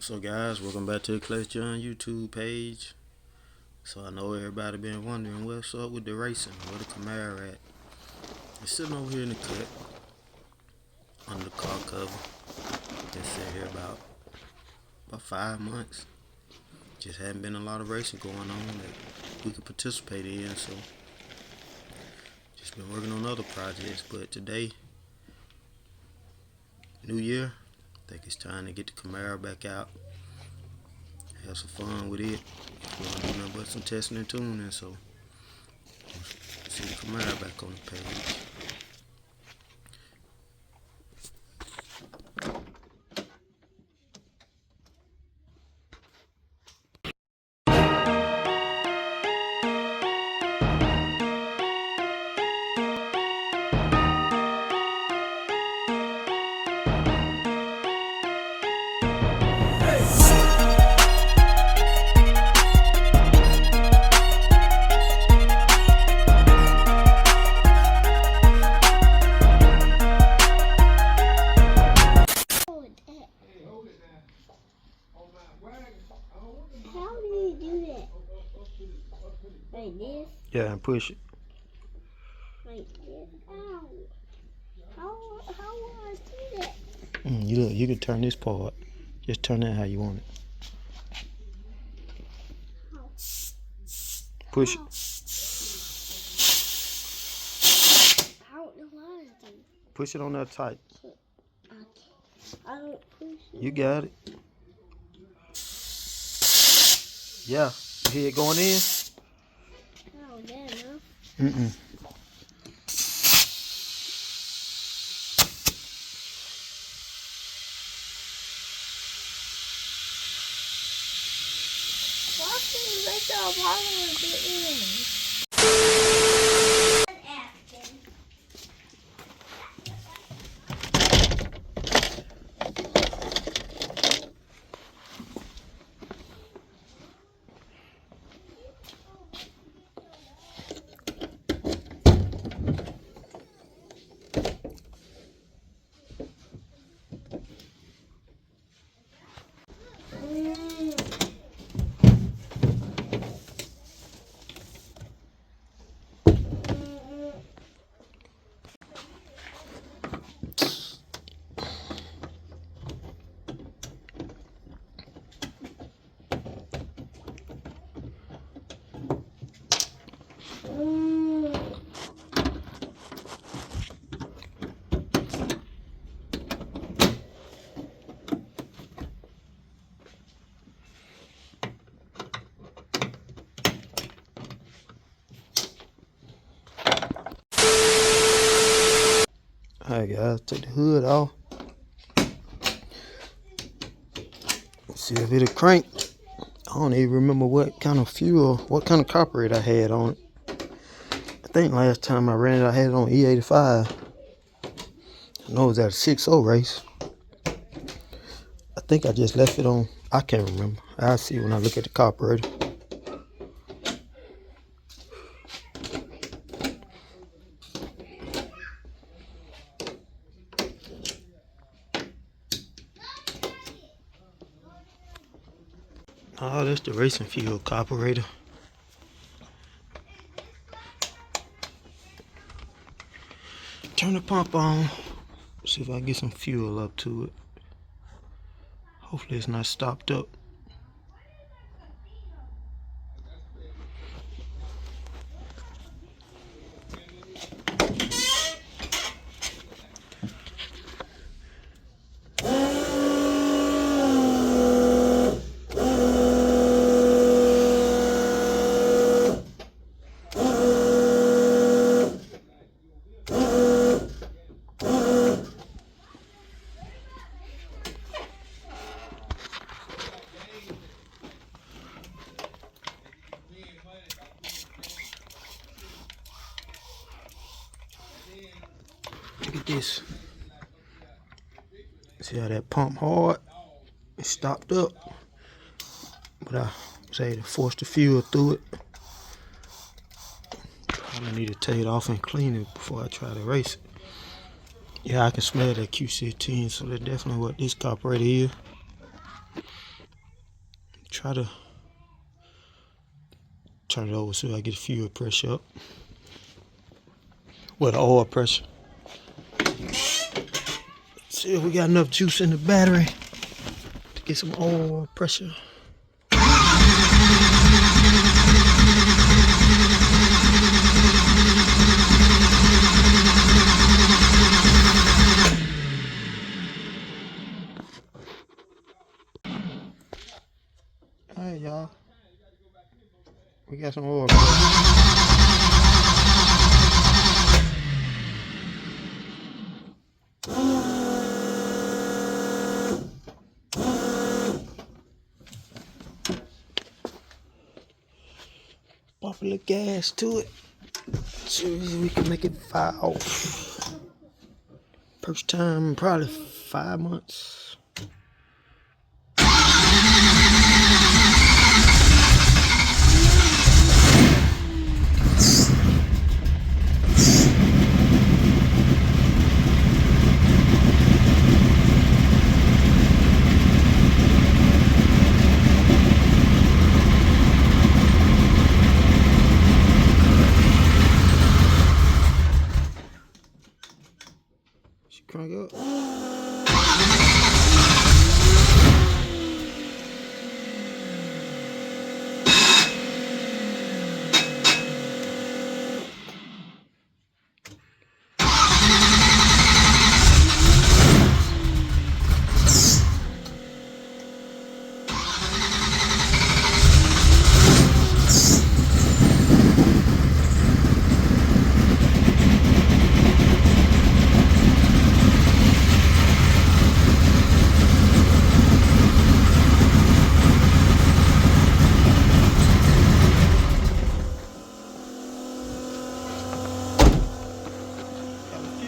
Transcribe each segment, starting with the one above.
So guys, welcome back to the Clutch John YouTube page. So I know everybody been wondering what's up with the racing, where the Camaro at. It's sitting over here in the cut, under the car cover. Been sitting here about 5 months. Just hadn't been a lot of racing going on that we could participate in, so just been working on other projects. But today, New Year, I think it's time to get the Camaro back out. Have some fun with it. We don't do nothing but some testing and tuning, so see the Camaro back on the page. How do you do that? Like this? Yeah, and push it. Like this? Ow. How will I do that? You can turn this part. Just turn it how you want it. How? Push it. I don't know what to do. Push it on there tight. Okay. I don't push it. You got it. Yeah. You hear it going in? Oh, that enough? Mm-mm. Why can't you let the Apollo get in? Alright guys, take the hood off. See if it'll crank. I don't even remember what kind of fuel, what kind of carburetor I had on it. I think last time I ran it, I had it on E85. I know it was at a 6.0 race. I think I just left it on, I can't remember. I'll see when I look at the carburetor. Oh, that's the racing fuel carburetor. Turn the pump on. See if I can get some fuel up to it. Hopefully it's not stopped up. Look at this. See how that pump hard? It stopped up. But I was able to force the fuel through it. Probably need to take it off and clean it before I try to race it. Yeah, I can smell that QC10, so that's definitely what this carburetor is. try to turn it over so I get fuel pressure up. Well, the oil pressure. See if we got enough juice in the battery to get some oil pressure. Alright, y'all. We got some oil pressure. Pump a little gas to it. See if we can make it fire off. First time in probably 5 months. Crank up.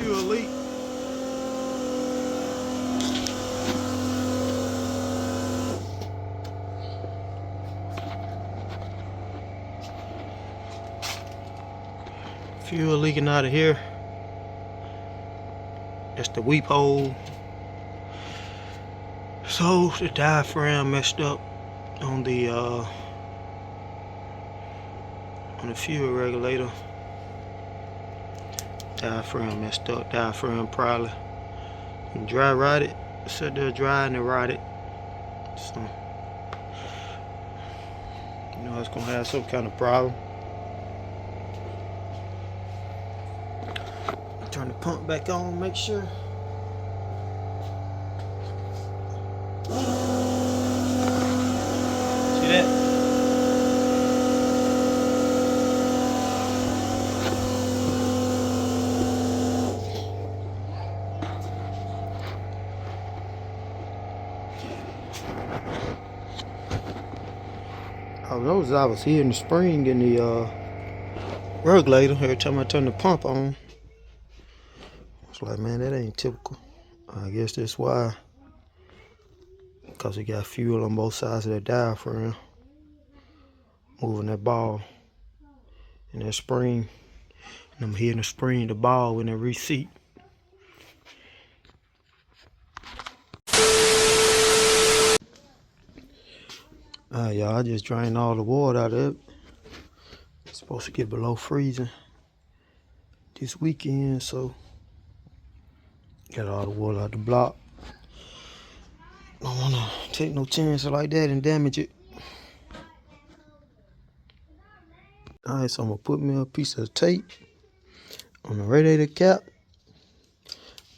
Fuel leak. Fuel leaking out of here. That's the weep hole. So the diaphragm messed up on the fuel regulator. Diaphragm messed up. Diaphragm probably dry rotted. Sat there dry and it rotted. So you know it's gonna have some kind of problem. Turn the pump back on, make sure. See that? I noticed I was hearing the spring in the regulator every time I turn the pump on. I was like, man, that ain't typical. I guess that's why. Because it got fuel on both sides of that diaphragm. Moving that ball in that spring. And I'm hearing the spring, the ball in the receipt. Alright, y'all, I just drained all the water out of it. It's supposed to get below freezing this weekend, so got all the water out the block. Don't want to take no chances like that and damage it. Alright, so I'm going to put me a piece of tape on the radiator cap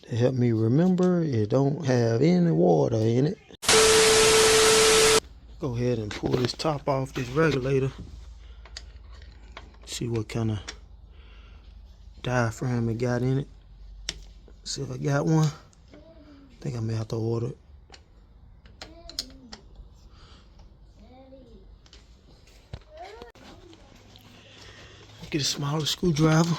to help me remember it don't have any water in it. Go ahead and pull this top off this regulator. See what kind of diaphragm it got in it. See if I got one. I think I may have to order it. Get a smaller screwdriver.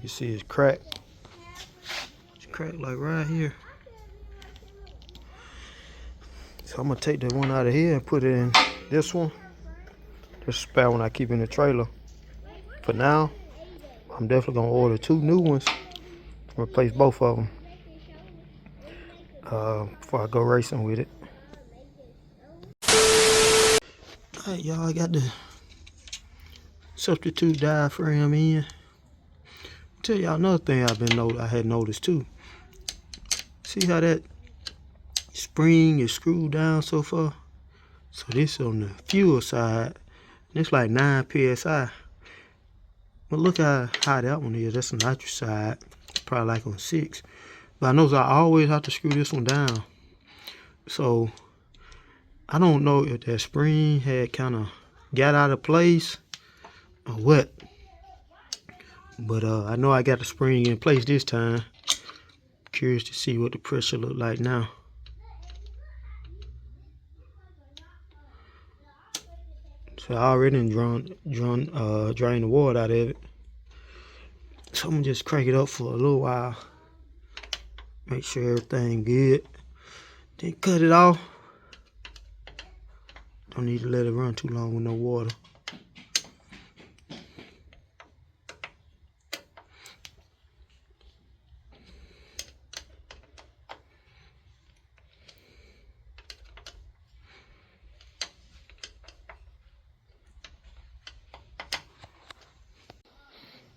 can see it's cracked. It's cracked like right here. So I'm gonna take the one out of here and put it in this one. This spare one I keep in the trailer. For now, I'm definitely gonna order 2 new ones. Replace both of them before I go racing with it. Alright, y'all, I got the substitute diaphragm in. Tell y'all another thing I had noticed too. See how that spring is screwed down so far? So this on the fuel side, it's like 9 psi. But look how high that one is. That's the nitrous side. Probably like on 6. But I know I always have to screw this one down. So I don't know if that spring had kind of got out of place or what. But I know I got the spring in place this time. Curious to see what the pressure look like now. So I already drained the water out of it. So I'm gonna just crank it up for a little while. Make sure everything good. Then cut it off. Don't need to let it run too long with no water.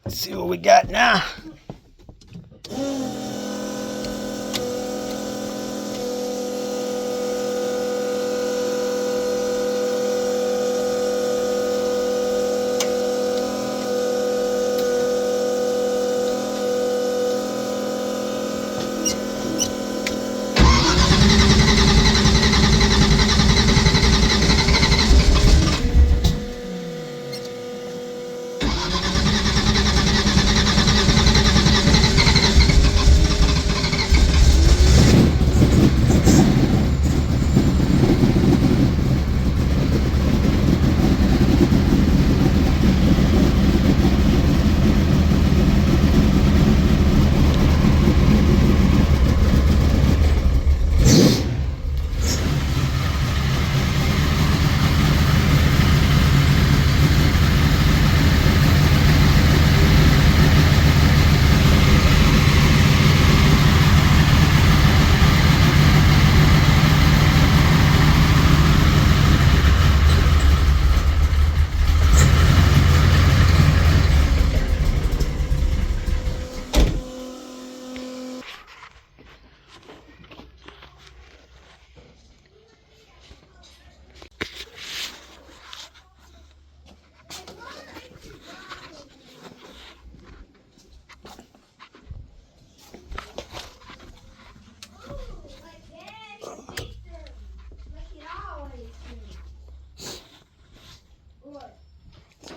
Let's see what we got now.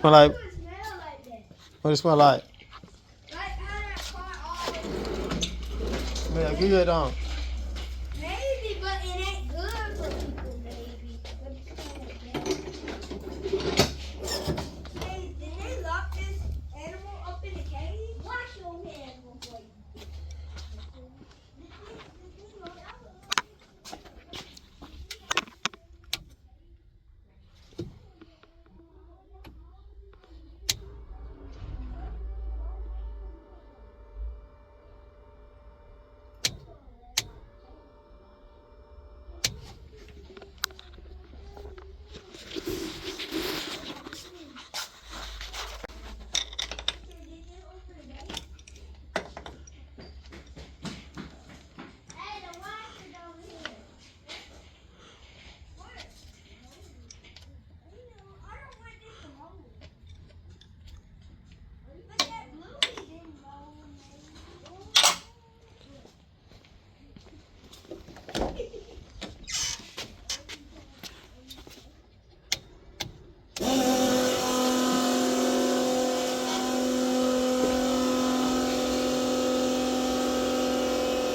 Smell like, what it smell like? Smell good, don't it? Maybe, but it ain't good for people, maybe. Hey, did they lock this animal up in a cage? Wash your hands before you.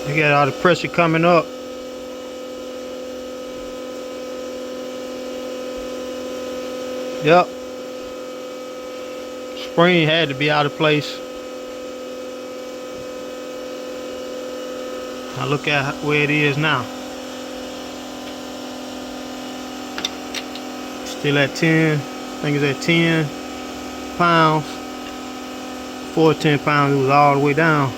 You got all the pressure coming up. Yep. Spring had to be out of place. Now look at where it is now. Still at 10. I think it's at 10 pounds. Before 10 pounds, it was all the way down.